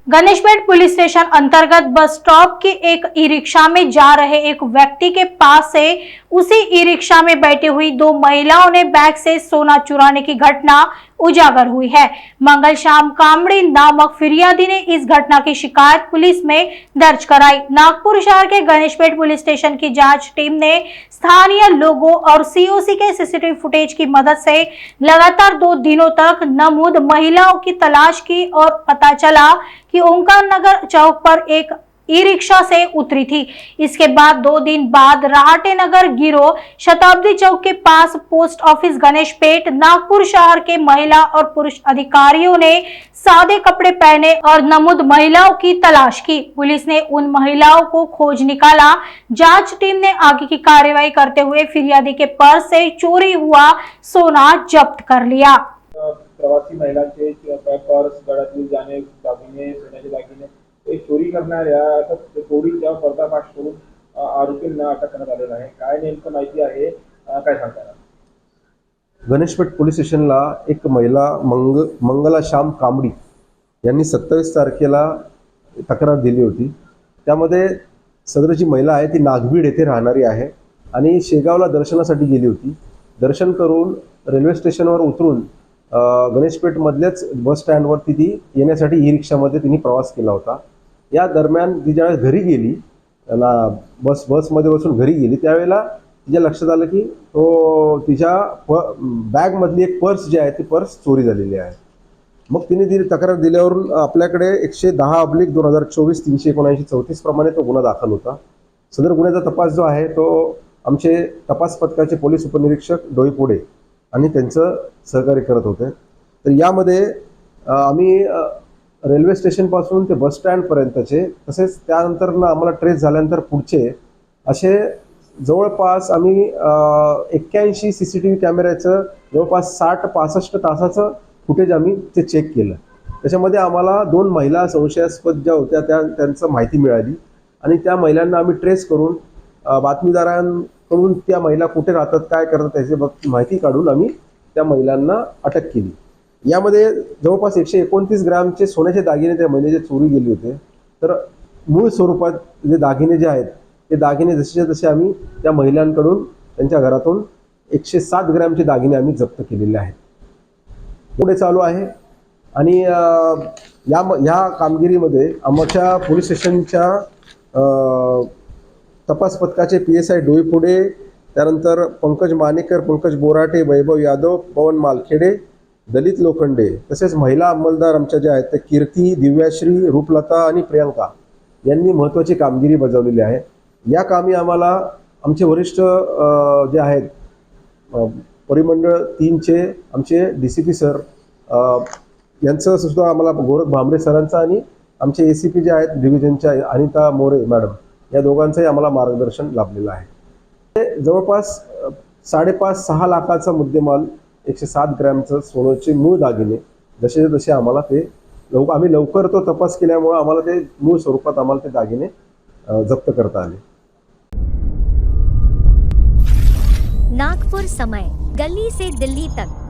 Ganeshpeth police station अंतर्गत bus stop की एक ई रिक्शा में जा रहे एक व्यक्ति के पास से उसी ई रिक्शा में बैठी हुई दो महिलाओं ने बैग से सोना चुराने की घटना उजागर हुई है। मंगल श्याम कामड़ी नामक फिरियादी ने इस घटना की शिकायत पुलिस में दर्ज कराई। नागपुर शहर के गणेशपेट पुलिस स्टेशन की जांच टीम ने स्थानीय लोगों और सीओसी के सीसीटीवी फुटेज की मदद से लगातार 2 दिनों तक नमूद महिलाओं की तलाश की और पता चला कि ओंकार नगर चौक पर एक ई रिक्शा से उतरी थी। इसके बाद 2 दिन बाद राहटे नगर गिरोह शताब्दी चौक के पास पोस्ट ऑफिस गणेशपेट नागपुर शहर के महिला और पुरुष अधिकारियों ने सादे कपड़े पहने और नमूद महिलाओं की तलाश की। पुलिस ने उन महिलाओं को खोज निकाला। जांच टीम ने आगे की कार्रवाई करते हुए फिरियादी के पर्स से चोरी हुआ सोना जब्त कर लिया। प्रवासी महिलांचे पर्स, गळ्यातील जाणे, दागिने, सोन्याचे दागिने चोरी करणाऱ्या असं चोरीचा पर्दाफाश करून आरोपींना अटक करण्यात आलेला आहे। काय नेमकं माहिती आहे, काय सांगता? गणेशपेट पोलीस स्टेशनला एक महिला मंगला श्याम कामडी यांनी 27 तारखेला तक्रार दिली होती। त्यामध्ये सदरची महिला आहे ती नागभीड येथे राहणारी आहे आणि शेगावला दर्शनासाठी गेली होती। दर्शन करून रेल्वे स्टेशनवर उतरून गणेशपेट मधल्याच बस स्टँडवरती ती येण्यासाठी ई रिक्षामध्ये तिने प्रवास केला होता। या दरम्यान ती ज्यावेळेस घरी गेली बसमध्ये बसून घरी गेली त्यावेळेला तिच्या लक्षात आलं की तिच्या बॅगमधली एक पर्स जी आहे ती पर्स चोरी झालेली आहे। मग तिने तक्रार दिल्यावरून आपल्याकडे 110/2024 379/34 प्रमाणे तो गुन्हा दाखल होता। सदर गुन्ह्याचा तपास जो आहे तो आमचे तपास पथकाचे पोलीस उपनिरीक्षक डोईपुडे आणि त्यांचं सहकार्य करत होते। तर यामध्ये आम्ही रेल्वे स्टेशनपासून ते बस स्टँडपर्यंतचे तसेच त्यानंतर आम्हाला ट्रेस झाल्यानंतर पुढचे असे जवळपास आम्ही 81 सीसीटीव्ही कॅमेऱ्याचं जवळपास 60-65 तासाचं फुटेज आम्ही ते चेक केलं। त्याच्यामध्ये आम्हाला 2 महिला संशयास्पद ज्या होत्या त्यांचं माहिती मिळाली आणि त्या महिलांना आम्ही ट्रेस करून बातमीदारांकडून त्या महिला कुठे राहतात, काय करतात याची माहिती काढून आम्ही त्या महिलांना अटक केली। यामध्ये जवळपास 129 ग्रॅमचे सोन्याचे दागिने त्या महिलेचे चोरी गेले होते। तर मूळ स्वरूपात जे दागिने जे आहेत ते दागिने जसे जसे आम्ही त्या महिलांकडून त्यांच्या घरातून 107 ग्रॅमचे दागिने आम्ही जप्त केलेले आहेत। पुढे चालू आहे आणि या कामगिरीमध्ये आमच्या पोलीस स्टेशनच्या तपास पथकाचे PSI डोईपुडे, त्यानंतर पंकज मानेकर, पंकज बोराटे, वैभव यादव, पवन मालखेडे, दलित लोखंडे तसेच महिला अंमलदार आमच्या ज्या आहेत त्या कीर्ती, दिव्याश्री, रूपलता आणि प्रियंका यांनी महत्त्वाची कामगिरी बजावलेली आहे। या कामी आम्हाला आमचे वरिष्ठ जे आहेत परिमंडळ 3चे आमचे DCP सर यांचं सुद्धा आम्हाला गोरख भांबरे सरांचा आणि आमचे ACP जे आहेत डिव्हिजनच्या अनिता मोरे मॅडम या दोघांचंही आम्हाला मार्गदर्शन लाभलेलं आहे। जवळपास 5.5-6 लाखाचा मुद्देमाल, 107 ग्रॅमचं सोन्याचे मूळ दागिने जसे जसे आम्हाला ते आम्ही लवकर तो तपास केल्यामुळे आम्हाला ते मूळ स्वरूपात आम्हाला ते दागिने जप्त करता आले। नागपुर समय, गली से दिल्ली तक।